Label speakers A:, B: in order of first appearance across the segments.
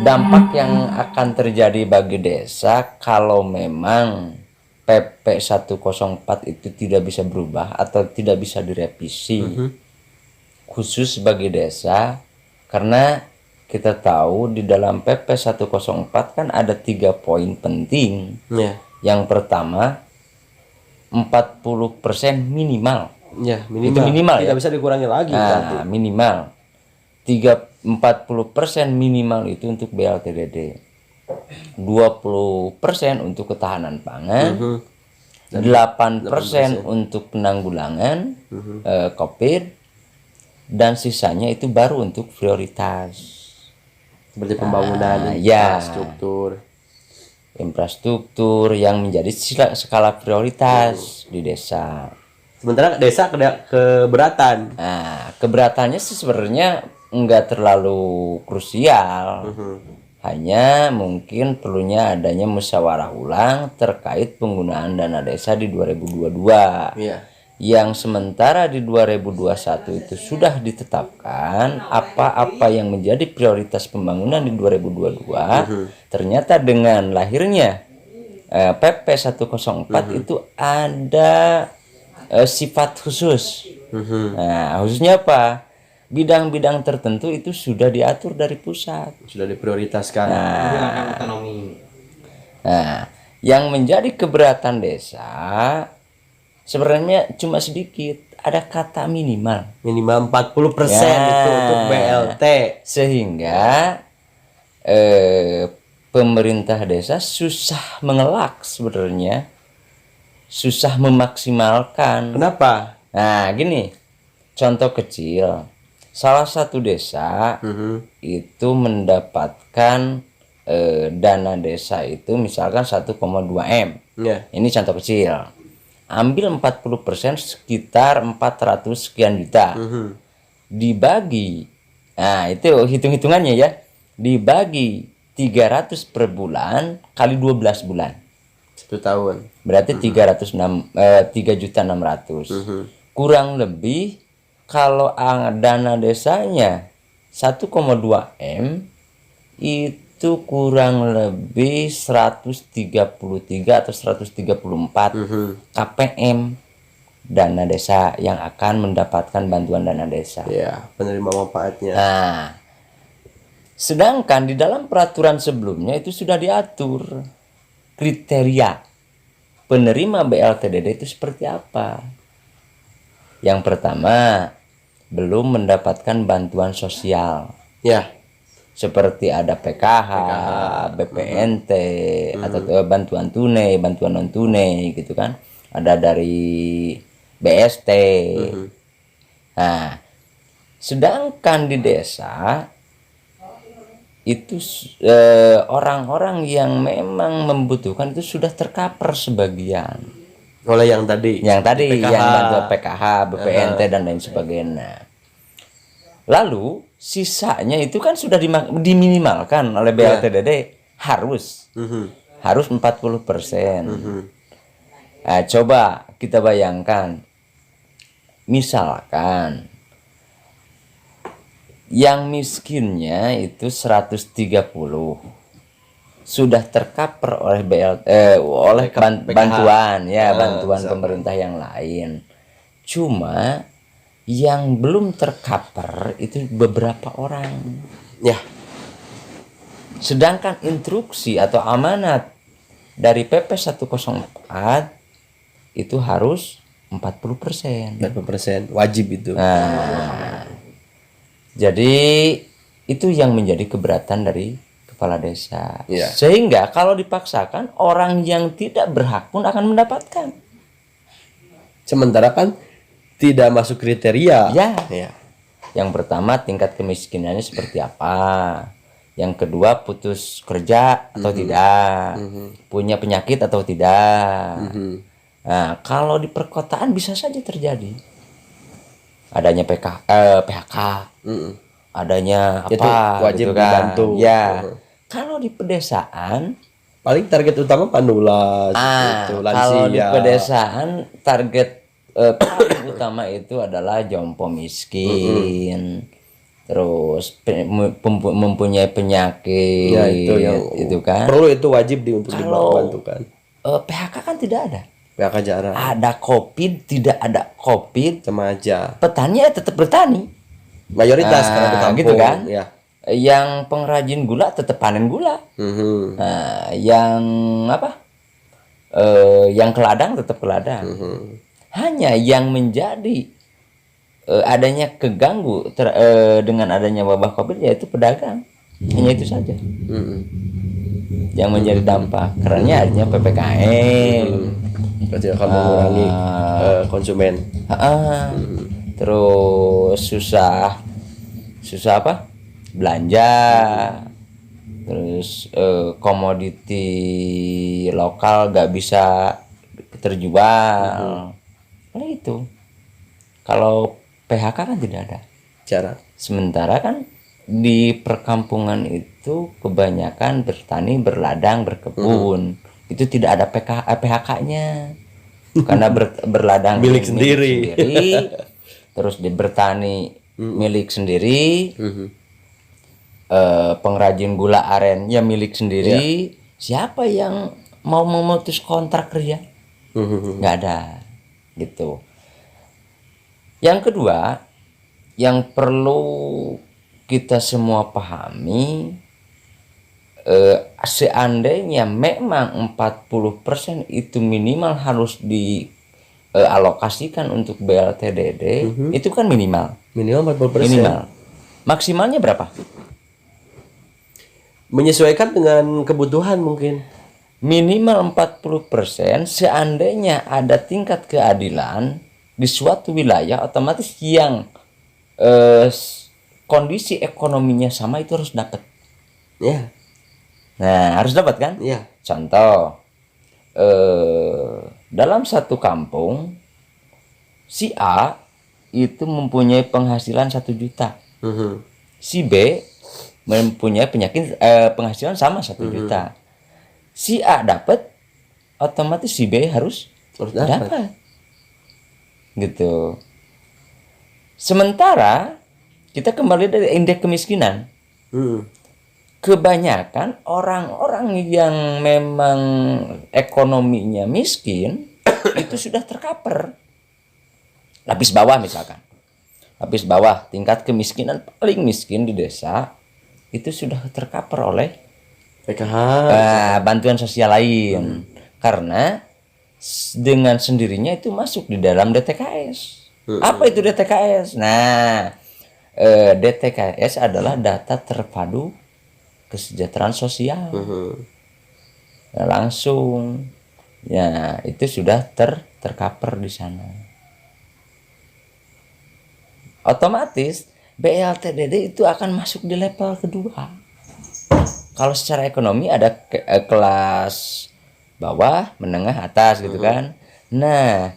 A: dampak yang akan terjadi bagi desa kalau memang PP 104 itu tidak bisa berubah atau tidak bisa direvisi khusus bagi desa, karena kita tahu di dalam PP 104 kan ada 3 poin penting.
B: Ya.
A: Yang pertama 40% minimal.
B: Ya,
A: Itu minimal
B: tidak
A: ya.
B: bisa dikurangi lagi berarti.
A: Nah, minimal 40% minimal itu untuk BLTDD. 20% untuk ketahanan pangan. 8% untuk penanggulangan COVID, dan sisanya itu baru untuk prioritas
B: Seperti pembangunan
A: ya. infrastruktur yang menjadi skala prioritas di desa.
B: Sementara desa keberatan.
A: Nah, keberatannya sih sebenarnya enggak terlalu krusial. Hanya mungkin perlunya adanya musyawarah ulang terkait penggunaan dana desa di 2022.
B: Iya.
A: Yang sementara di 2021 itu sudah ditetapkan apa-apa yang menjadi prioritas pembangunan di 2022. Ternyata dengan lahirnya PP 104 itu ada sifat khusus. Nah, khususnya apa? Bidang-bidang tertentu itu sudah diatur dari pusat,
B: Sudah diprioritaskan.
A: Nah, yang menjadi keberatan desa sebenarnya cuma sedikit, ada kata minimal.
B: Minimal 40% itu untuk BLT.
A: Sehingga pemerintah desa susah mengelak sebenarnya, susah memaksimalkan.
B: Kenapa?
A: Nah, gini, contoh kecil. Salah satu desa itu mendapatkan dana desa itu misalkan 1,2 M.
B: Ya.
A: Ini contoh kecil. Ambil 40%, sekitar 400 sekian juta. Dibagi, nah itu hitung-hitungannya ya. Dibagi 300 per bulan kali 12 bulan.
B: 1 tahun.
A: Berarti 3.600.000. Kurang lebih kalau dana desanya 1,2 M itu kurang lebih 133 atau 134 KPM dana desa yang akan mendapatkan bantuan dana desa.
B: Ya, penerima manfaatnya.
A: Nah, sedangkan di dalam peraturan sebelumnya itu sudah diatur kriteria penerima BLTDD itu seperti apa. Yang pertama, belum mendapatkan bantuan sosial.
B: Ya.
A: Seperti ada PKH, BPNT, atau bantuan tunai, bantuan non tunai gitu kan. Ada dari BST. Nah, sedangkan di desa itu orang-orang yang memang membutuhkan itu sudah tercover sebagian.
B: Oleh yang tadi.
A: Yang tadi
B: PKH.
A: yang bantuan PKH, BPNT dan lain sebagainya. Lalu sisanya itu kan sudah diminimalkan oleh BLTDD harus 40%. Nah, coba kita bayangkan, misalkan yang miskinnya itu 130 sudah tercover oleh oleh bantuan ya, bantuan pemerintah yang lain. Cuma yang belum tercover itu beberapa orang.
B: Ya.
A: Sedangkan instruksi atau amanat dari PP 104 itu harus 40%.
B: 40% wajib itu.
A: Nah, jadi itu yang menjadi keberatan dari kepala desa.
B: Ya.
A: Sehingga kalau dipaksakan, orang yang tidak berhak pun akan mendapatkan.
B: Sementara kan tidak masuk kriteria.
A: Ya.
B: Ya.
A: Yang pertama, tingkat kemiskinannya seperti apa. Yang kedua, putus kerja atau tidak. Punya penyakit atau tidak. Nah, kalau di perkotaan bisa saja terjadi. Adanya PHK. Adanya
B: Itu
A: apa
B: wajib
A: gitu kan.
B: dibantu.
A: Ya. Kalau di pedesaan,
B: paling target utama panulas itu lansia.
A: kalau di pedesaan target paling utama itu adalah jompo miskin, terus mempunyai penyakit,
B: Ya itu yang
A: itu kan.
B: perlu, itu wajib untuk
A: Kalau
B: dibantukan.
A: PHK kan tidak ada.
B: PHK jarang.
A: Ada COVID, tidak ada COVID,
B: Sama aja.
A: petani ya tetap bertani.
B: Mayoritas karena di kampung.
A: Gitu kan.
B: Ya.
A: Yang pengrajin gula tetap panen gula.
B: Mhm.
A: Nah, yang apa? Yang ke ladang tetap ke ladang. Hanya yang menjadi adanya keganggu dengan adanya wabah COVID yaitu pedagang. Hanya itu saja. Yang menjadi dampak. Karena adanya PPKM.
B: Berarti akan mengurangi konsumen.
A: Terus susah apa? Belanja. Terus komoditi lokal gak bisa terjual. Nah itu. Kalau PHK kan tidak ada.
B: Jarang.
A: Sementara kan di perkampungan itu kebanyakan bertani, berladang, berkebun. Itu tidak ada PHK-nya. Karena berladang
B: Milik sendiri.
A: Terus bertani milik sendiri. Pengrajin gula aren ya milik sendiri. Siapa yang mau memutus kontrak kerja? Nggak ada, gitu. Yang kedua, yang perlu kita semua pahami, seandainya memang 40% itu minimal harus dialokasikan untuk BLTDD, itu kan minimal.
B: Minimal 40%.
A: Minimal. Maksimalnya berapa?
B: Menyesuaikan dengan kebutuhan mungkin.
A: Minimal 40% seandainya ada tingkat keadilan di suatu wilayah, otomatis yang kondisi ekonominya sama itu harus dapat.
B: Ya.
A: Nah, harus dapat kan?
B: Ya.
A: Contoh, dalam satu kampung, si A itu mempunyai penghasilan 1 juta. Si B mempunyai penghasilan sama 1 juta. Si A dapat, otomatis si B harus dapat. Gitu. Sementara kita kembali dari indeks kemiskinan. Kebanyakan orang-orang yang memang ekonominya miskin itu sudah tercover. Lapis bawah misalkan. Lapis bawah, tingkat kemiskinan paling miskin di desa itu sudah tercover oleh
B: PKH,
A: bantuan sosial lain. Karena dengan sendirinya itu masuk di dalam DTKS. Apa itu DTKS? Nah, DTKS adalah data terpadu kesejahteraan sosial. Nah, langsung ya itu sudah tercover di sana. Otomatis BLTDD itu akan masuk di level kedua. Kalau secara ekonomi ada kelas bawah, menengah, atas gitu kan. Nah,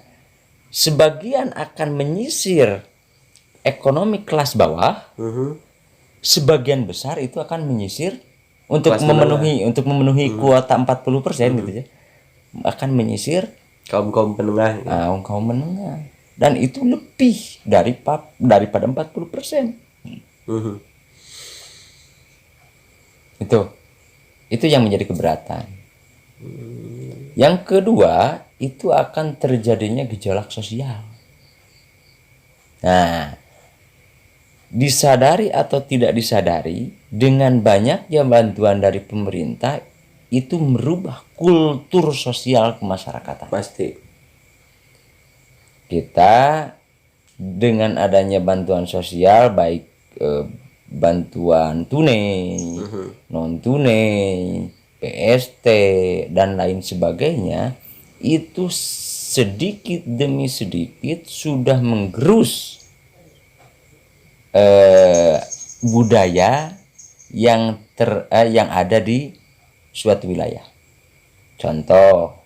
A: sebagian akan menyisir ekonomi kelas bawah. Sebagian besar itu akan menyisir untuk memenuhi kuota 40% gitu ya. Akan menyisir
B: kaum menengah.
A: Kaum menengah. Dan itu lebih daripada 40%. Itu yang menjadi keberatan. Yang kedua, itu akan terjadinya gejolak sosial. Nah, disadari atau tidak disadari, dengan banyaknya bantuan dari pemerintah itu merubah kultur sosial kemasyarakatan.
B: Pasti.
A: Kita dengan adanya bantuan sosial, baik bantuan tunai, non tunai, PST dan lain sebagainya, itu sedikit demi sedikit sudah menggerus budaya yang ada di suatu wilayah. Contoh,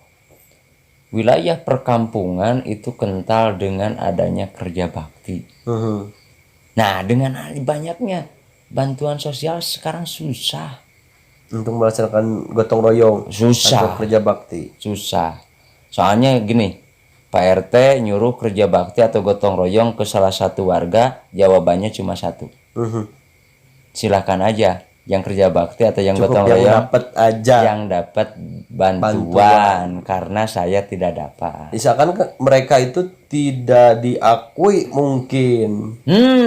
A: wilayah perkampungan itu kental dengan adanya kerja bakti. Nah, dengan banyaknya bantuan sosial sekarang susah
B: untuk melaksanakan gotong royong,
A: susah
B: kerja bakti.
A: Susah. Soalnya gini, Pak RT nyuruh kerja bakti atau gotong royong ke salah satu warga, jawabannya cuma satu. silakan aja yang kerja bakti atau yang
B: Cukup
A: gotong
B: yang
A: royong
B: dapat aja.
A: yang dapat bantuan karena saya tidak dapat.
B: Misalkan mereka itu tidak diakui mungkin.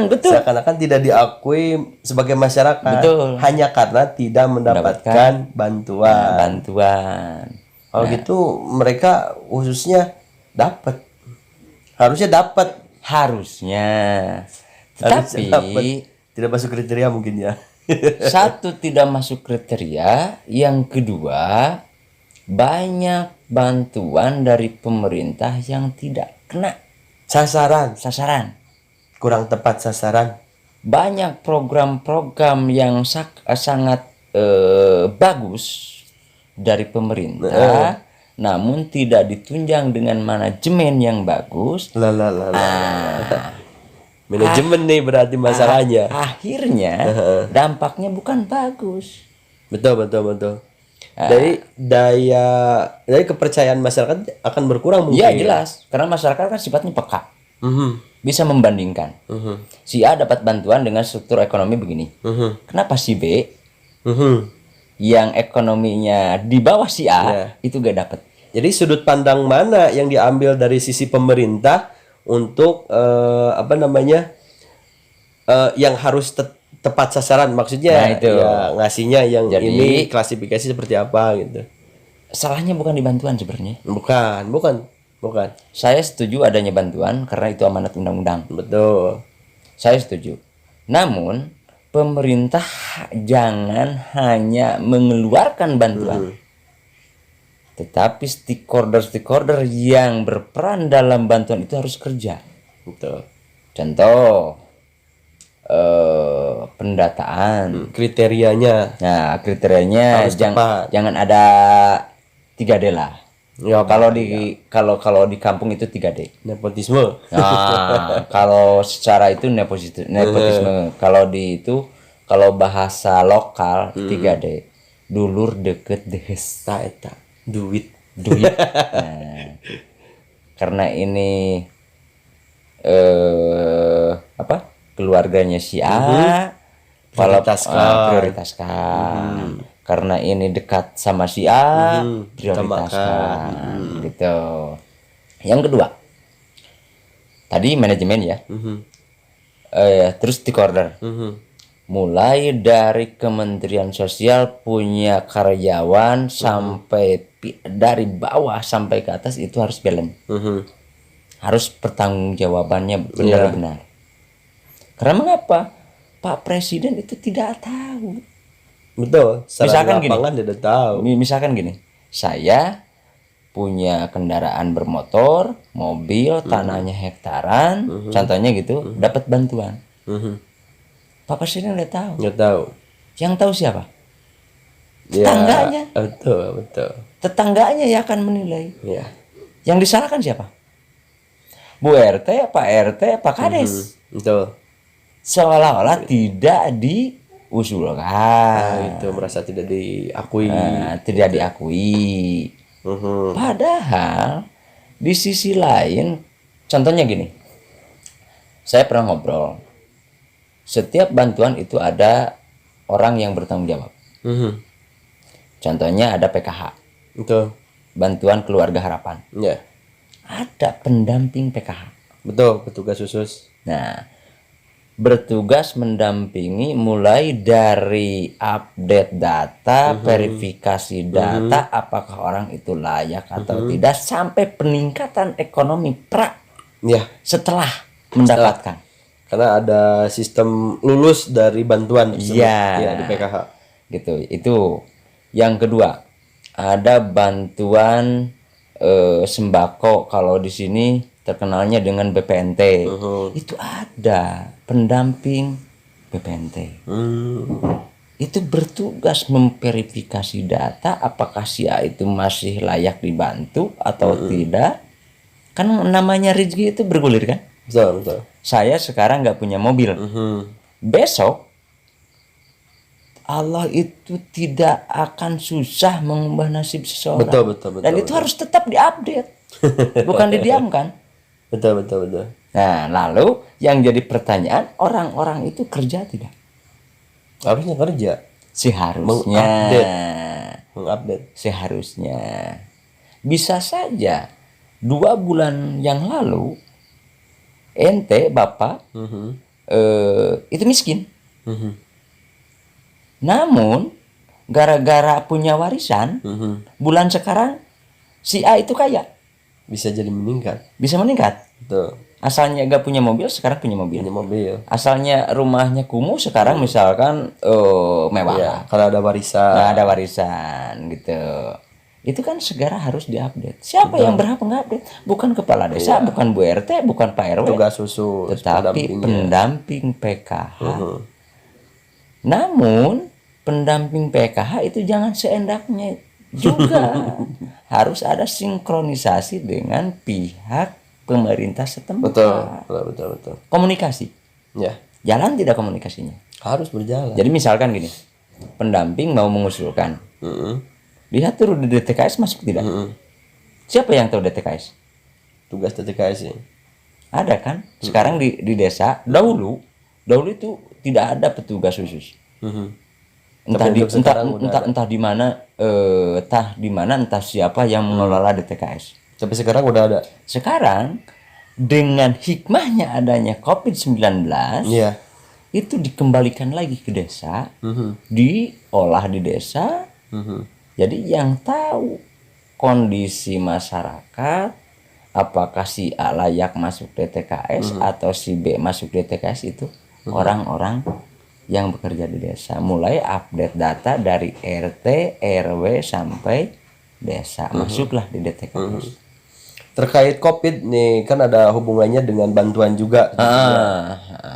A: Betul.
B: Seakan-akan tidak diakui sebagai masyarakat.
A: Betul.
B: Hanya karena tidak mendapatkan bantuan.
A: Bantuan.
B: Kalau gitu mereka khususnya dapat. Harusnya dapat.
A: Harusnya.
B: Harusnya
A: Tetapi
B: dapat. Tidak masuk kriteria mungkin ya.
A: satu, tidak masuk kriteria. Yang kedua, banyak bantuan dari pemerintah yang tidak kena sasaran.
B: Kurang tepat sasaran.
A: Banyak program-program yang sangat bagus dari pemerintah, namun tidak ditunjang dengan manajemen yang bagus.
B: Manajemen nih berarti masalahnya.
A: Akhirnya dampaknya bukan bagus.
B: Betul. Dari kepercayaan masyarakat akan berkurang mungkin.
A: Iya jelas, karena masyarakat kan sifatnya peka, bisa membandingkan. Si A dapat bantuan dengan struktur ekonomi begini, kenapa si B yang ekonominya di bawah si A itu gak dapat?
B: Jadi sudut pandang mana yang diambil dari sisi pemerintah untuk yang harus tepat sasaran, maksudnya
A: Nah, itu.
B: ya ngasihnya yang
A: Jadi,
B: ini klasifikasi seperti apa gitu.
A: Salahnya bukan di bantuan sebenarnya.
B: Bukan.
A: Saya setuju adanya bantuan karena itu amanat undang-undang.
B: Betul.
A: Saya setuju. Namun pemerintah jangan hanya mengeluarkan bantuan, tetapi stakeholder yang berperan dalam bantuan itu harus kerja.
B: Betul.
A: Contoh pendataan,
B: Kriterianya.
A: nah kriterianya
B: Harus tepat.
A: jangan ada 3D lah.
B: Ya,
A: Kalau di kampung itu 3D.
B: nepotisme.
A: Nah, kalau secara itu nepotisme. Kalau bahasa lokal 3D. Dulur, deket, dehes.
B: Eta duit.
A: Nah, karena ini keluarganya si A, prioritaskan. Karena ini dekat sama si A, prioritaskan. Gitu. Yang kedua, tadi manajemen ya. Terus stakeholder. Mulai dari Kementerian Sosial punya karyawan sampai dari bawah sampai ke atas itu harus balance. Harus pertanggungjawabannya benar-benar. Karena mengapa? Pak Presiden itu tidak tahu.
B: Betul.
A: Misalkan gini,
B: tidak tahu.
A: misalkan gini, saya punya kendaraan bermotor, mobil, tanahnya hektaran, contohnya gitu, dapat bantuan. Pak Presiden nggak tahu.
B: Nggak tahu.
A: Yang tahu siapa?
B: Ya,
A: Tetangganya.
B: betul.
A: Tetangganya yang akan menilai.
B: Ya.
A: Yang disalahkan siapa? Bu RT, Pak RT, Pak Kades.
B: Betul.
A: Seolah-olah tidak diusulkan.
B: Itu merasa tidak diakui.
A: Tidak diakui. Padahal di sisi lain, contohnya gini, saya pernah ngobrol. Setiap bantuan itu ada orang yang bertanggung jawab. Contohnya ada PKH.
B: Betul.
A: Bantuan Keluarga Harapan.
B: Ya.
A: Ada pendamping PKH.
B: Betul, petugas khusus.
A: Nah, bertugas mendampingi mulai dari update data, verifikasi data, apakah orang itu layak atau tidak, sampai peningkatan ekonomi
B: Ya.
A: setelah mendapatkan.
B: Karena ada sistem lulus dari bantuan tersebut.
A: Iya.
B: Di PKH.
A: Gitu. Itu. Yang kedua, ada bantuan sembako, kalau di sini terkenalnya dengan BPNT. Itu ada pendamping BPNT. Itu bertugas memverifikasi data apakah si A itu masih layak dibantu atau tidak. Kan namanya rezeki itu bergulir kan.
B: Betul.
A: Saya sekarang nggak punya mobil. Besok Allah itu tidak akan susah mengubah nasib seseorang.
B: Betul.
A: Dan itu harus tetap diupdate, bukan didiamkan.
B: Betul.
A: Nah, lalu yang jadi pertanyaan, orang-orang itu kerja tidak?
B: Harusnya kerja,
A: Seharusnya.
B: mengupdate.
A: Seharusnya. Bisa saja 2 bulan yang lalu ente bapak itu miskin. Namun gara-gara punya warisan, bulan sekarang si A itu kaya,
B: Bisa jadi meningkat.
A: bisa meningkat.
B: Betul.
A: Asalnya gak punya mobil, sekarang punya mobil.
B: Ini mobil.
A: Asalnya rumahnya kumuh, sekarang misalkan mewah.
B: Ya, kalau ada warisan.
A: Nggak ada warisan gitu. Itu kan segera harus diupdate. Siapa yang berhak mengupdate? Bukan kepala desa, bukan Bu RT, bukan Pak RW,
B: Tugas khusus
A: tetapi
B: pendampingnya.
A: pendamping PKH. Namun pendamping PKH itu jangan seendaknya juga. Harus ada sinkronisasi dengan pihak pemerintah setempat.
B: Betul.
A: Komunikasi.
B: Ya,
A: Jalan tidak komunikasinya.
B: harus berjalan.
A: Jadi misalkan gini, pendamping mau mengusulkan, lihat turun di DTKS masuk tidak? Siapa yang tahu DTKS?
B: Tugas TTKS ya.
A: Ada kan? Sekarang di desa dahulu itu tidak ada petugas khusus. Entah
B: Tapi
A: di
B: untuk sekarang udah
A: entah di mana entah siapa yang mengelola DTKS.
B: Tapi sekarang udah ada.
A: Sekarang dengan hikmahnya adanya COVID-19,
B: Iya.
A: itu dikembalikan lagi ke desa, diolah di desa. Jadi yang tahu kondisi masyarakat, apakah si A layak masuk DTKS atau si B masuk DTKS, itu orang-orang yang bekerja di desa. Mulai update data dari RT, RW sampai desa, masuklah di DTKS.
B: Terkait COVID nih kan ada hubungannya dengan bantuan juga.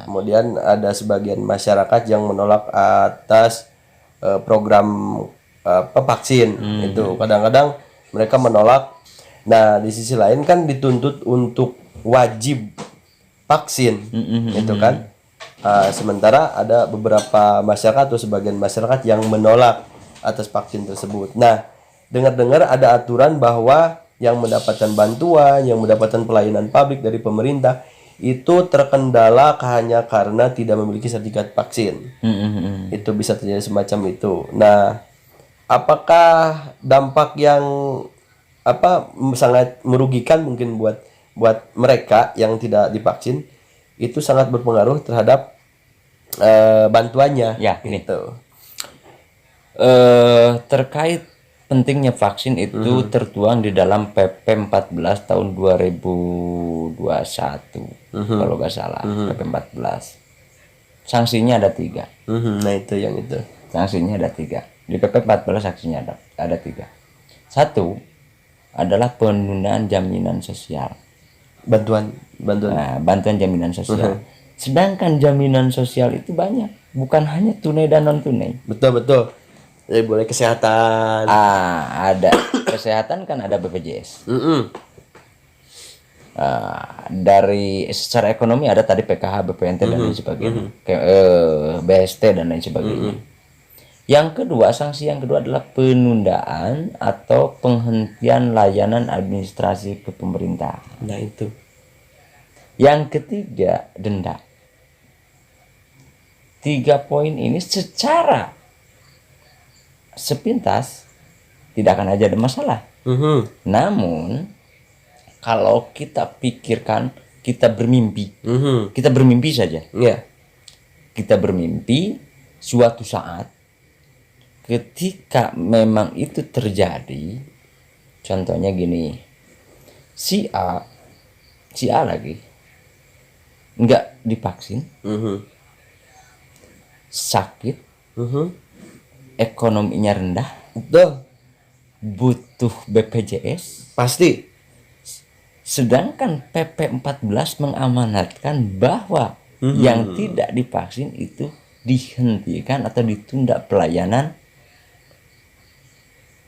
B: Kemudian ada sebagian masyarakat yang menolak atas program vaksin itu. Kadang-kadang mereka menolak. Nah, di sisi lain kan dituntut untuk wajib vaksin, itu kan. Sementara ada beberapa masyarakat atau sebagian masyarakat yang menolak atas vaksin tersebut. Nah, dengar-dengar ada aturan bahwa yang mendapatkan bantuan, yang mendapatkan pelayanan publik dari pemerintah itu terkendala hanya karena tidak memiliki sertifikat vaksin. Itu bisa terjadi semacam itu. Nah, apakah dampak yang sangat merugikan mungkin buat mereka yang tidak divaksin itu sangat berpengaruh terhadap bantuannya.
A: Ya, ini.
B: Gitu.
A: Terkait pentingnya vaksin itu tertuang di dalam PP 14 tahun 2021 kalau nggak salah. PP 14 sanksinya ada 3.
B: Nah itu yang itu.
A: Sanksinya ada 3 di PP 14. Sanksinya ada 3. 1 adalah penundaan jaminan sosial,
B: Bantuan.
A: nah, bantuan jaminan sosial. Sedangkan jaminan sosial itu banyak, bukan hanya tunai dan non tunai.
B: Betul. Jadi boleh kesehatan.
A: Ada kesehatan kan, ada BPJS. Dari secara ekonomi ada tadi PKH, BPNT dan lain sebagainya, BST dan lain sebagainya. Sanksi yang kedua adalah penundaan atau penghentian layanan administrasi ke pemerintah.
B: Nah itu.
A: Yang ketiga, denda. 3 poin ini secara sepintas tidak akan aja ada masalah. Namun kalau kita pikirkan, kita bermimpi, kita bermimpi saja.
B: Iya.
A: Kita bermimpi suatu saat ketika memang itu terjadi. Contohnya gini, si A lagi nggak divaksin, sakit, ekonominya rendah,
B: Betul.
A: butuh BPJS.
B: Pasti.
A: Sedangkan PP 14 mengamanatkan bahwa yang tidak divaksin itu dihentikan atau ditunda pelayanan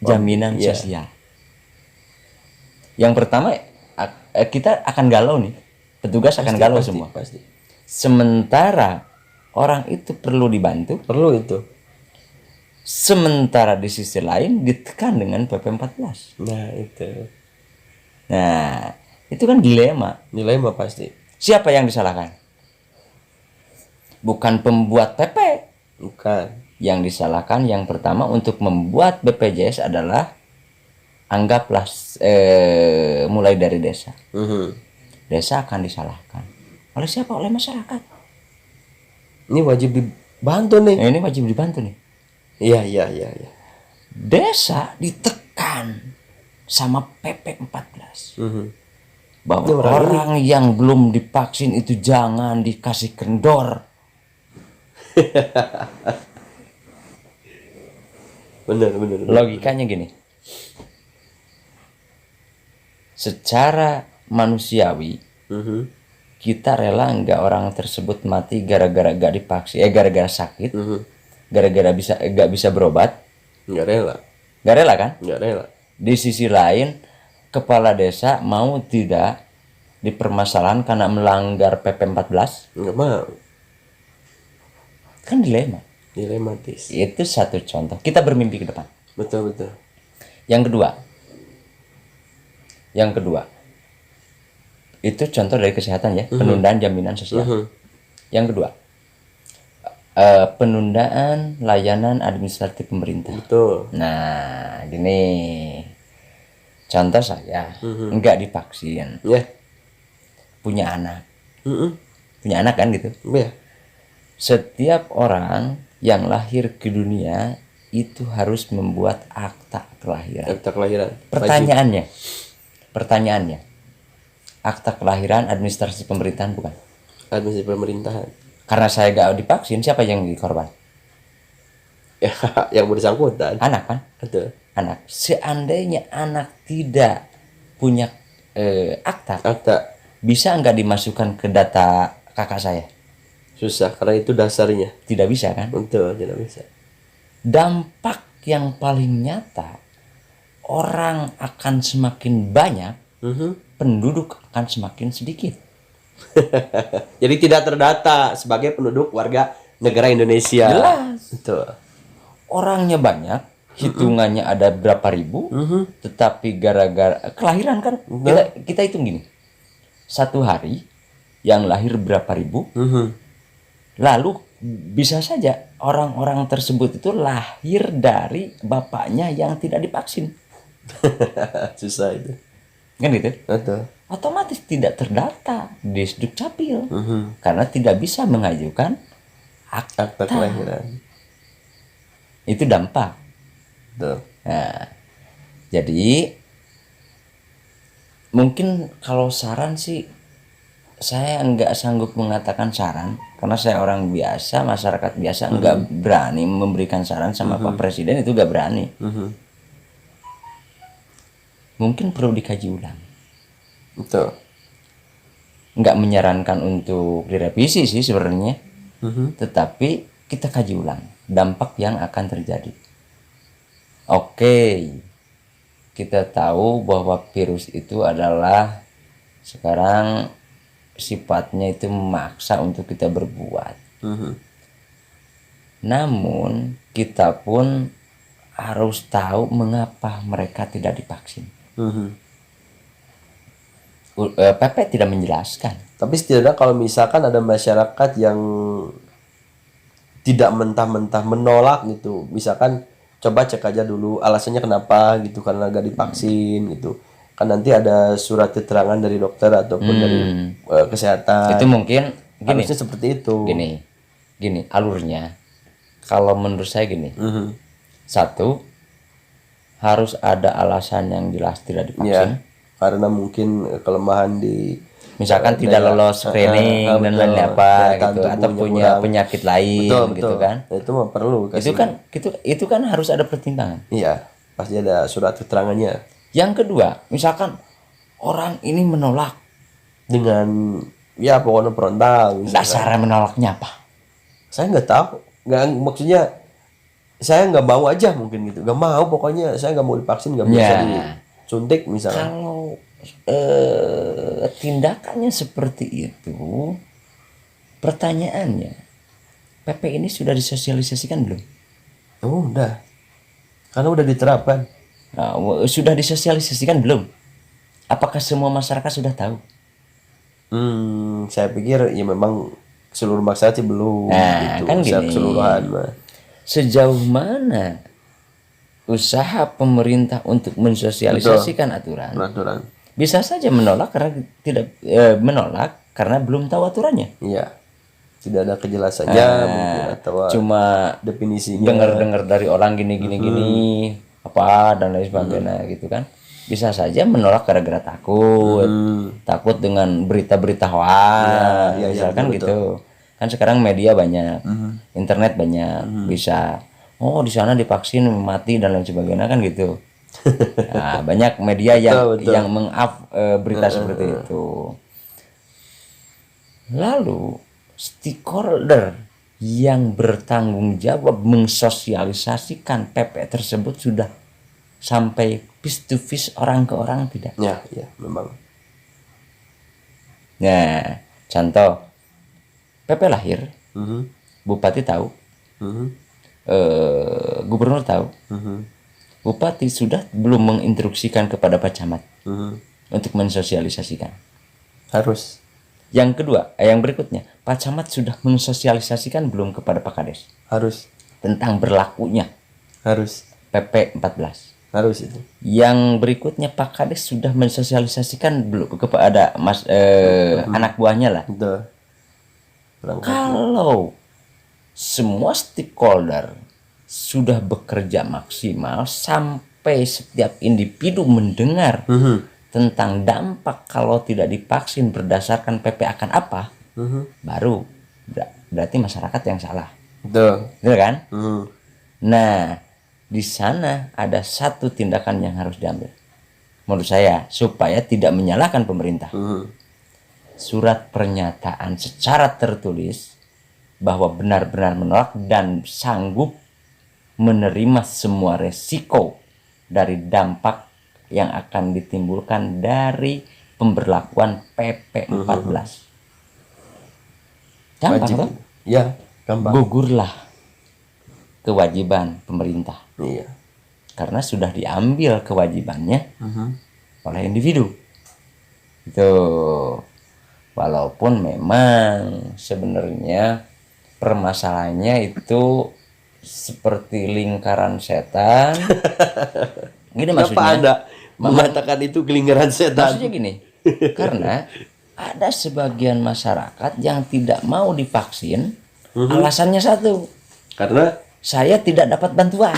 A: jaminan sosial. Yang pertama, kita akan galau nih, petugas akan galau semua.
B: Pasti.
A: Sementara orang itu perlu dibantu,
B: Perlu itu.
A: sementara di sisi lain ditekan dengan PP 14.
B: Nah itu.
A: Nah, itu kan dilema.
B: Nilai mah pasti.
A: Siapa yang disalahkan? Bukan pembuat PP,
B: Bukan.
A: Yang disalahkan yang pertama untuk membuat BPJS adalah anggaplah mulai dari desa. Desa akan disalahkan. Oleh siapa? Oleh masyarakat.
B: Ini wajib dibantu nih.
A: Nah, ini wajib dibantu nih.
B: Iya.
A: Desa ditekan sama PP 14. Bahwa
B: Ini
A: orang yang belum divaksin itu jangan dikasih kendor.
B: Bener.
A: Logikanya gini. Secara manusiawi, kita rela nggak orang tersebut mati gara-gara gak divaksin, gara-gara sakit, gara-gara nggak bisa berobat?
B: Nggak rela.
A: Nggak rela kan?
B: Nggak rela.
A: Di sisi lain, kepala desa mau tidak dipermasalahan karena melanggar PP 14?
B: Nggak mau.
A: Kan dilema.
B: Dilematis.
A: Itu satu contoh. Kita bermimpi ke depan.
B: Betul.
A: Yang kedua, itu contoh dari kesehatan ya, penundaan jaminan sosial. Yang kedua, penundaan layanan administratif pemerintah.
B: Betul.
A: Nah, gini, contoh saya nggak divaksin,
B: Ya.
A: punya anak kan gitu.
B: Ya.
A: Setiap orang yang lahir ke dunia itu harus membuat akta kelahiran.
B: Akta kelahiran.
A: Pertanyaannya, akta kelahiran administrasi pemerintahan bukan?
B: Administrasi pemerintahan.
A: Karena saya gak divaksin, siapa yang dikorban?
B: Ya, yang bersangkutan.
A: Anak kan?
B: Betul.
A: Anak. Seandainya anak tidak punya akta, bisa nggak dimasukkan ke data kakak saya?
B: Susah, karena itu dasarnya.
A: Tidak bisa kan?
B: Betul, tidak bisa.
A: Dampak yang paling nyata, orang akan semakin banyak, penduduk akan semakin sedikit.
B: Jadi tidak terdata sebagai penduduk warga negara Indonesia.
A: Jelas.
B: Betul.
A: Orangnya banyak, hitungannya ada berapa ribu, tetapi gara-gara kelahiran kan, kita hitung gini, satu hari yang lahir berapa ribu, lalu bisa saja orang-orang tersebut itu lahir dari bapaknya yang tidak divaksin.
B: Susah itu.
A: Kan gitu?
B: Betul.
A: Otomatis tidak terdata di Dukcapil karena tidak bisa mengajukan
B: Akta kelahiran.
A: Itu dampak.
B: Betul.
A: Nah, jadi mungkin kalau saran sih saya nggak sanggup mengatakan saran karena saya orang biasa, masyarakat biasa, nggak berani memberikan saran sama Pak Presiden, itu nggak berani. Mungkin perlu dikaji ulang.
B: Betul.
A: Nggak menyarankan untuk direvisi sih sebenarnya, tetapi kita kaji ulang dampak yang akan terjadi. Oke, kita tahu bahwa virus itu adalah sekarang sifatnya itu memaksa untuk kita berbuat. Namun kita pun harus tahu mengapa mereka tidak divaksin. PP tidak menjelaskan.
B: Tapi setidaknya kalau misalkan ada masyarakat yang tidak mentah-mentah menolak gitu, misalkan coba cek aja dulu alasannya kenapa gitu, karena gak divaksin gitu. Kan nanti ada surat keterangan dari dokter ataupun dari kesehatan.
A: Itu mungkin gini.
B: Harusnya seperti itu.
A: Gini alurnya. Kalau menurut saya gini. Satu, harus ada alasan yang jelas tidak divaksin.
B: Ya, karena mungkin kelemahan di
A: misalkan tidak lolos screening dan lain apa gitu, atau punya penyakit lain.
B: Betul.
A: Gitu kan.
B: Itu mah perlu kasih.
A: Itu kan harus ada pertimbangan.
B: Iya, pasti ada surat keterangannya.
A: Yang kedua, misalkan orang ini menolak
B: dengan ya pokoknya frontal.
A: Dasarnya menolaknya apa?
B: Saya nggak tahu. Nggak, maksudnya saya nggak mau aja mungkin gitu. Nggak mau, pokoknya saya nggak mau divaksin, nggak bisa disuntik misalnya.
A: Kalau tindakannya seperti itu, pertanyaannya, PP ini sudah disosialisasikan belum?
B: Oh, udah. Karena udah diterapkan.
A: Nah, sudah disosialisasikan belum? Apakah semua masyarakat sudah tahu?
B: Saya pikir ya memang seluruh masyarakat sih belum
A: Nah,
B: gitu.
A: kan
B: Secara
A: gini.
B: keseluruhan mah.
A: Sejauh mana usaha pemerintah untuk mensosialisasikan aturan?
B: Peraturan.
A: Bisa saja menolak karena tidak menolak karena belum tahu aturannya.
B: Iya. Tidak ada kejelasannya mungkin atau
A: Cuma
B: definisinya.
A: dengar-dengar dari orang gini apa dan lain sebagainya gitu kan. Bisa saja menolak gara-gara takut. Takut dengan berita-berita hoax,
B: Iya,
A: misalkan
B: betul,
A: gitu. Kan sekarang media banyak, internet banyak, bisa oh di sana divaksin mati dan lain sebagainya kan gitu. Nah, banyak media yang meng-up berita seperti itu. Lalu stakeholder yang bertanggung jawab mensosialisasikan PP tersebut sudah sampai face to face orang ke orang tidak?
B: Ya, iya, memang.
A: Nah, contoh PP lahir, bupati tahu, gubernur tahu, bupati sudah belum menginstruksikan kepada Pak Camat untuk mensosialisasikan.
B: Harus.
A: Yang kedua, yang berikutnya, Pak Camat sudah mensosialisasikan belum kepada Pak Kades
B: Harus.
A: tentang berlakunya
B: Harus.
A: PP 14.
B: Harus itu.
A: Yang berikutnya Pak Kades sudah mensosialisasikan belum kepada anak buahnya lah.
B: Betul.
A: Kalau semua stakeholder sudah bekerja maksimal sampai setiap individu mendengar tentang dampak kalau tidak divaksin berdasarkan PP akan apa, baru berarti masyarakat yang salah.
B: Betul.
A: Betul kan? Nah, di sana ada satu tindakan yang harus diambil. Menurut saya, supaya tidak menyalahkan pemerintah. Surat pernyataan secara tertulis bahwa benar-benar menolak dan sanggup menerima semua resiko dari dampak yang akan ditimbulkan dari pemberlakuan PP 14. Gampang toh?
B: Ya, gampang.
A: Gugurlah kewajiban pemerintah.
B: Iya.
A: Karena sudah diambil kewajibannya oleh individu. Itu walaupun memang sebenarnya permasalahannya itu seperti lingkaran setan. Gini
B: Kenapa
A: maksudnya?
B: Anda mengatakan itu lingkaran setan?
A: Maksudnya gini, karena ada sebagian masyarakat yang tidak mau divaksin, alasannya satu,
B: Karena
A: saya tidak dapat bantuan.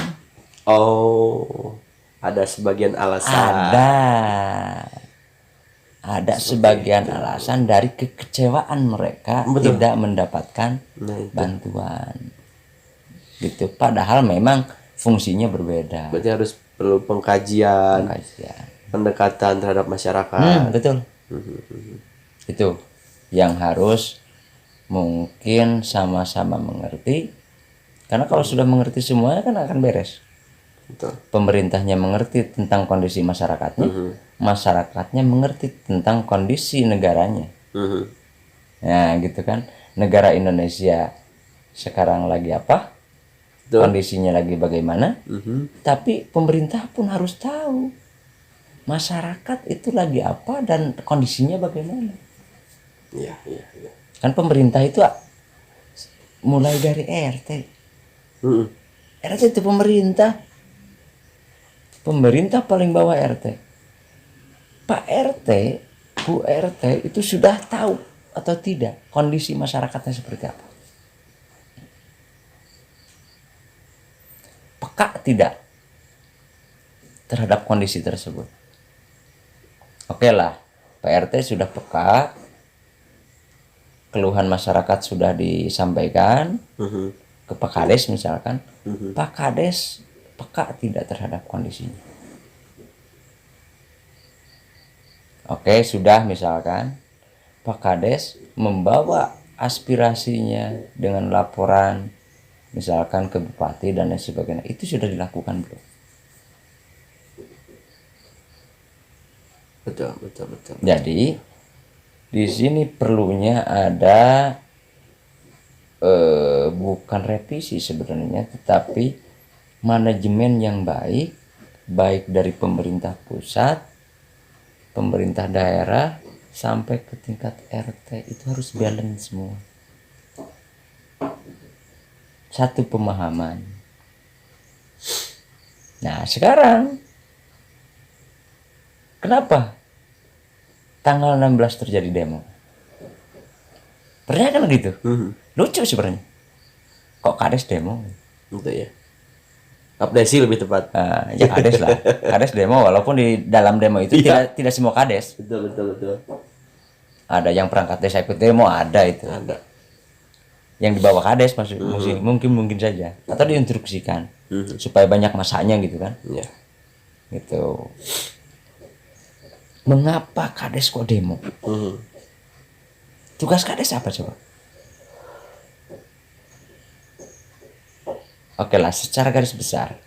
B: Ada sebagian alasan.
A: Ada sebagian alasan dari kekecewaan mereka tidak mendapatkan bantuan. Gitu. Padahal memang fungsinya berbeda.
B: Berarti harus perlu pengkajian. Pendekatan terhadap masyarakat.
A: Betul. Itu yang harus mungkin sama-sama mengerti. Karena kalau sudah mengerti semuanya kan akan beres.
B: Betul.
A: Pemerintahnya mengerti tentang kondisi masyarakatnya, masyarakatnya mengerti tentang kondisi negaranya. Nah, gitu kan. Negara Indonesia sekarang lagi apa? Betul. Kondisinya lagi bagaimana? Tapi pemerintah pun harus tahu masyarakat itu lagi apa dan kondisinya bagaimana.
B: Iya.
A: Kan pemerintah itu mulai dari RT. RT itu pemerintah. Pemerintah paling bawah RT. Pak RT, Bu RT itu sudah tahu atau tidak kondisi masyarakatnya seperti apa? Peka tidak terhadap kondisi tersebut? Oke lah, Pak RT sudah peka, keluhan masyarakat sudah disampaikan ke Pak Kades misalkan. Pak Kades peka tidak terhadap kondisinya? Oke, sudah misalkan Pak Kades membawa aspirasinya dengan laporan misalkan ke bupati dan lain sebagainya. Itu sudah dilakukan belum?
B: Betul.
A: Jadi di sini perlunya ada bukan revisi sebenarnya, tetapi manajemen yang baik dari pemerintah pusat, pemerintah daerah sampai ke tingkat RT itu harus balance semua. satu pemahaman. Nah sekarang kenapa tanggal 16 terjadi demo? Ternyata kan gitu. Lucu sebenarnya. Kok Kades demo?
B: Gitu ya. Abdesi lebih tepat.
A: Ya Kades lah. Kades demo walaupun di dalam demo itu tidak semua Kades.
B: Betul.
A: Ada yang perangkat desa ikut demo, ada itu.
B: Ada.
A: Yang dibawa Kades mungkin saja atau diinstruksikan supaya banyak masanya gitu kan.
B: Iya.
A: Gitu. Mengapa Kades kok demo? Tugas Kades apa coba? Oke lah, secara garis besar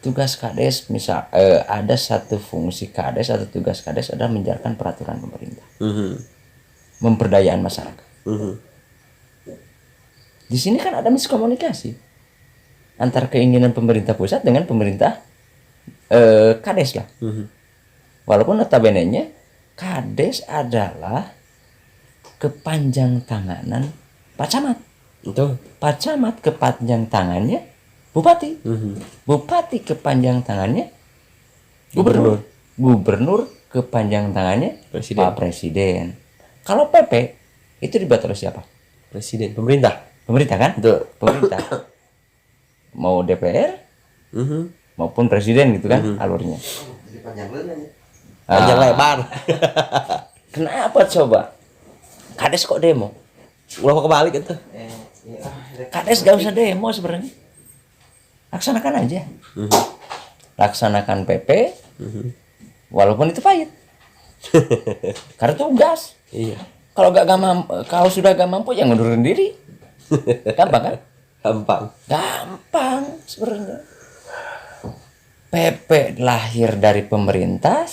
A: tugas Kades misal ada satu fungsi Kades atau tugas Kades adalah menjalankan peraturan pemerintah, memperdayaan masyarakat. Di sini kan ada miskomunikasi antara keinginan pemerintah pusat dengan pemerintah Kades lah. Walaupun notabene-nya Kades adalah kepanjang tanganan Pak Camat.
B: Itu.
A: Pak Camat kepanjang tangannya Bupati. Bupati kepanjang tangannya Gubernur. Gubernur kepanjang tangannya
B: Presiden.
A: Pak Presiden. Kalau PP itu dibuat oleh siapa?
B: Presiden, pemerintah.
A: Pemerintah kan?
B: Betul.
A: Pemerintah. Mau DPR maupun presiden gitu kan alurnya.
B: Panjang lebar.
A: Kenapa coba? Kades kok demo?
B: Ulah kebalik itu.
A: Kades gak usah demo sebenarnya. Laksanakan aja. Laksanakan PP. Walaupun itu pahit. Karena tugas.
B: Iya.
A: Kalau sudah gak mampu ya ngundurin diri. Gampang kan?
B: Gampang
A: sebenarnya. PP lahir dari pemerintah,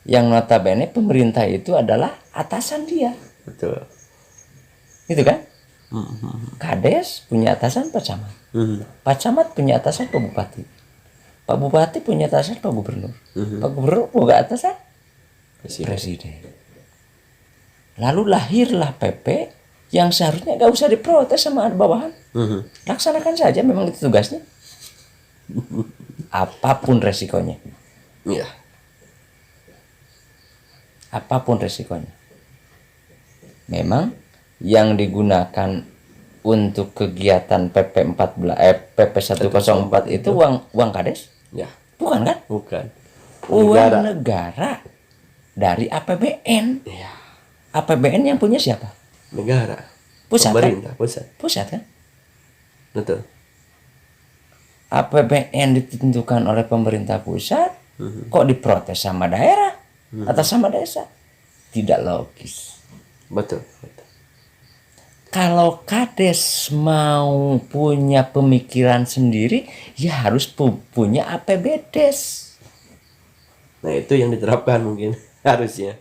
A: yang notabene pemerintah itu adalah atasan dia.
B: Betul.
A: Itu kan? Kades punya atasan Pak Camat. Pak Camat punya atasan Pak Bupati. Pak Bupati punya atasan Pak Gubernur. Pak Gubernur punya atasan Presiden. Lalu lahirlah PP yang seharusnya gak usah diprotes sama bawahan. Laksanakan saja, memang itu tugasnya. Apapun resikonya.
B: Iya.
A: Apapun resikonya. Memang yang digunakan untuk kegiatan PP 104 itu uang Kades?
B: Ya.
A: Bukan kan?
B: Bukan.
A: Uang negara dari APBN.
B: Iya.
A: APBN yang punya siapa?
B: Negara.
A: Pusat
B: Pemerintah,
A: kan? Pusat kan?
B: Betul.
A: APBN ditentukan oleh pemerintah pusat, kok diprotes sama daerah atau sama desa? Tidak logis.
B: Betul.
A: Kalau Kades mau punya pemikiran sendiri, ya harus punya APBDes.
B: Nah itu yang diterapkan mungkin harusnya.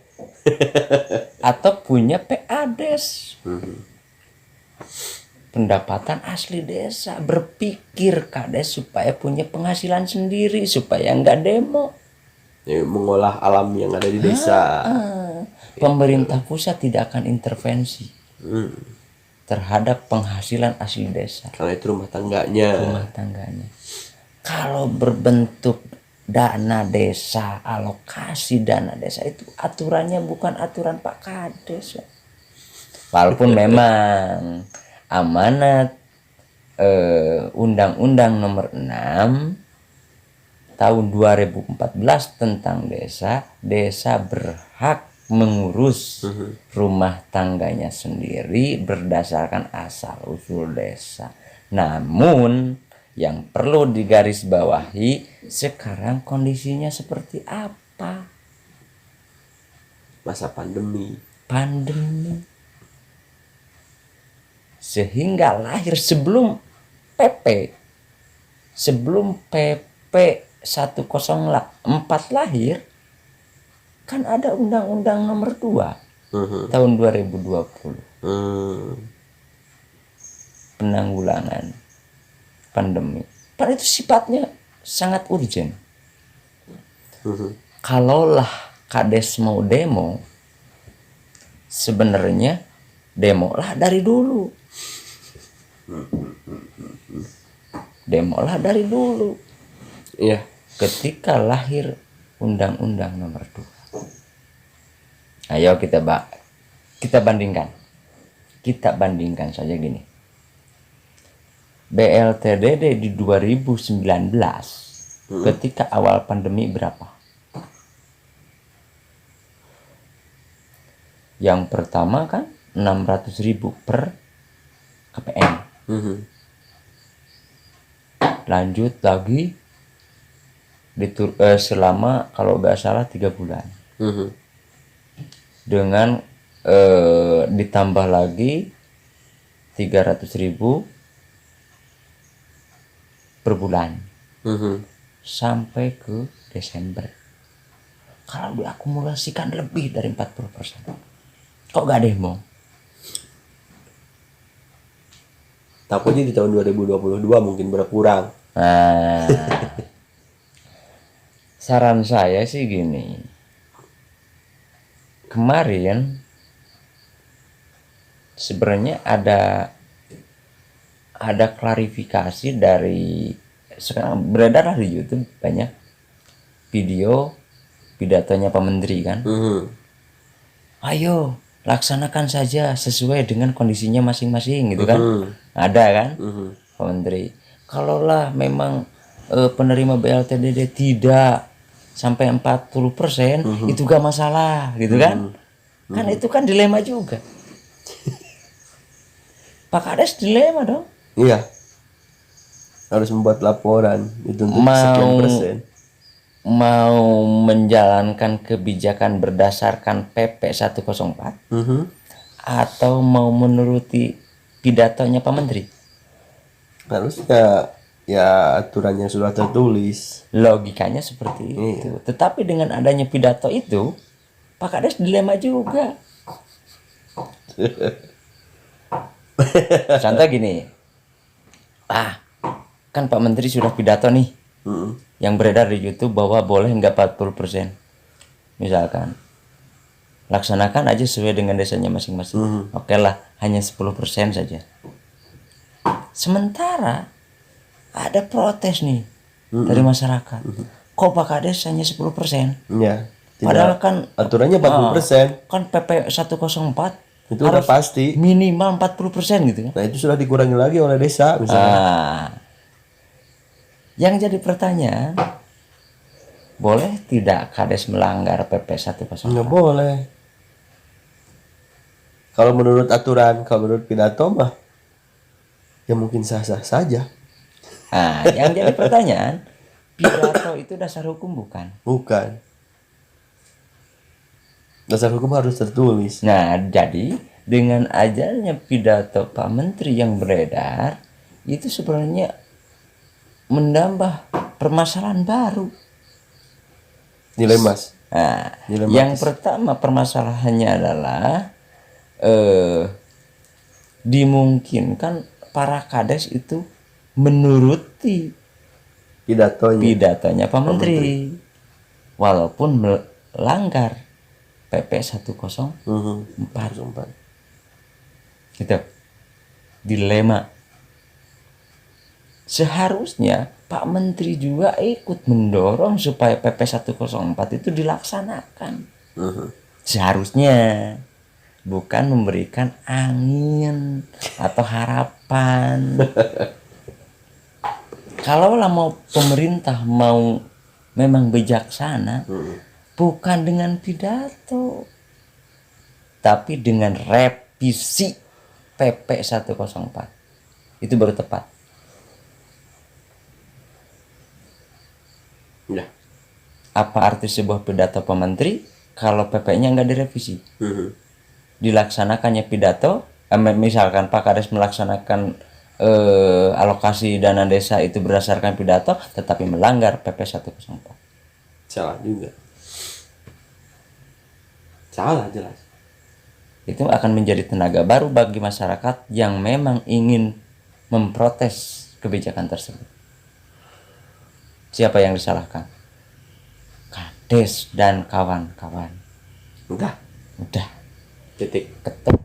A: Atau punya PADes. Pendapatan asli desa. Berpikir Kades supaya punya penghasilan sendiri, supaya nggak demo.
B: Ya, mengolah alam yang ada di desa.
A: Pemerintah pusat tidak akan intervensi terhadap penghasilan asli desa.
B: Karena itu rumah tangganya.
A: Kalau berbentuk dana desa, alokasi dana desa, itu aturannya bukan aturan Pak Kades. Walaupun memang amanat Undang-Undang Nomor 6 Tahun 2014 tentang desa berhak mengurus rumah tangganya sendiri berdasarkan asal usul desa. Namun yang perlu digarisbawahi, sekarang kondisinya seperti apa?
B: Masa pandemi.
A: Sehingga lahir sebelum PP 104 lahir, kan ada Undang-Undang Nomor 2 tahun 2020 penanggulangan pandemi. Padahal itu sifatnya sangat urgent. Kalaulah Kades mau demo, sebenarnya demolah dari dulu. Demolah dari dulu.
B: Iya.
A: Ketika lahir Undang-Undang Nomor 2. Ayo kita bandingkan. Kita bandingkan saja gini. BLTDD di 2019 ketika awal pandemi berapa? Yang pertama kan 600.000 per KPM. Lanjut lagi selama kalau nggak salah 3 bulan. Dengan ditambah lagi 300.000 per bulan sampai ke Desember. Kalau diakumulasikan lebih dari 40%. Kok gak demo?
B: Takutnya di tahun 2022 mungkin berkurang.
A: Nah, saran saya sih gini. Kemarin sebenarnya ada klarifikasi dari, sekarang beredar di YouTube banyak video pidatonya Pak Menteri kan. Ayo laksanakan saja sesuai dengan kondisinya masing-masing gitu kan. Ada kan Pak Menteri. Kalaulah memang penerima BLTDD tidak sampai 40%, itu gak masalah gitu kan. Kan itu kan dilema juga. Pak Kades dilema dong.
B: Iya. Harus membuat laporan itu untuk sekian persen.
A: Mau menjalankan kebijakan berdasarkan PP 104 atau mau menuruti pidatonya Pak Menteri?
B: Harusnya ya aturannya sudah tertulis.
A: Logikanya seperti itu. Tetapi dengan adanya pidato itu, Pak Kades dilema juga. Contoh gini, kan Pak Menteri sudah pidato nih, yang beredar di YouTube bahwa boleh nggak 40%. Misalkan, laksanakan aja sesuai dengan desanya masing-masing. Oke lah, hanya 10% saja. Sementara ada protes nih dari masyarakat. Kok Pak Kades hanya 10%?
B: Ya.
A: Padahal kan
B: aturannya 40%.
A: Kan PP 104
B: itu udah pasti
A: minimal 40% gitu kan.
B: Nah, itu sudah dikurangi lagi oleh desa misalnya.
A: Yang jadi pertanyaan, boleh tidak Kades melanggar PP 104?
B: Nggak boleh. Kalau menurut aturan, kalau menurut pidato mah ya mungkin sah-sah saja.
A: Yang jadi pertanyaan, pidato itu dasar hukum bukan?
B: Bukan. Dasar hukum harus tertulis.
A: Nah, jadi dengan ajalnya pidato Pak Menteri yang beredar, itu sebenarnya menambah permasalahan baru.
B: Dilemas.
A: Yang pertama permasalahannya adalah dimungkinkan para Kades itu menuruti pidatonya Pak Menteri. Walaupun melanggar PP 104. Gitu. Dilema. Seharusnya Pak Menteri juga ikut mendorong supaya PP 104 itu dilaksanakan. Seharusnya, bukan memberikan angin atau harapan. Kalaulah pemerintah mau memang bijaksana, bukan dengan pidato, tapi dengan revisi PP 104. Itu baru tepat.
B: Ya.
A: Apa arti sebuah pidato Pak Menteri kalau PP-nya nggak direvisi? Dilaksanakannya pidato, misalkan Pak Kades melaksanakan alokasi dana desa itu berdasarkan pidato, tetapi melanggar PP 104.
B: Salah juga. Salah jelas.
A: Itu akan menjadi tenaga baru bagi masyarakat yang memang ingin memprotes kebijakan tersebut. Siapa yang disalahkan? Kades dan kawan-kawan.
B: Udah.
A: Titik.
B: Ketuk.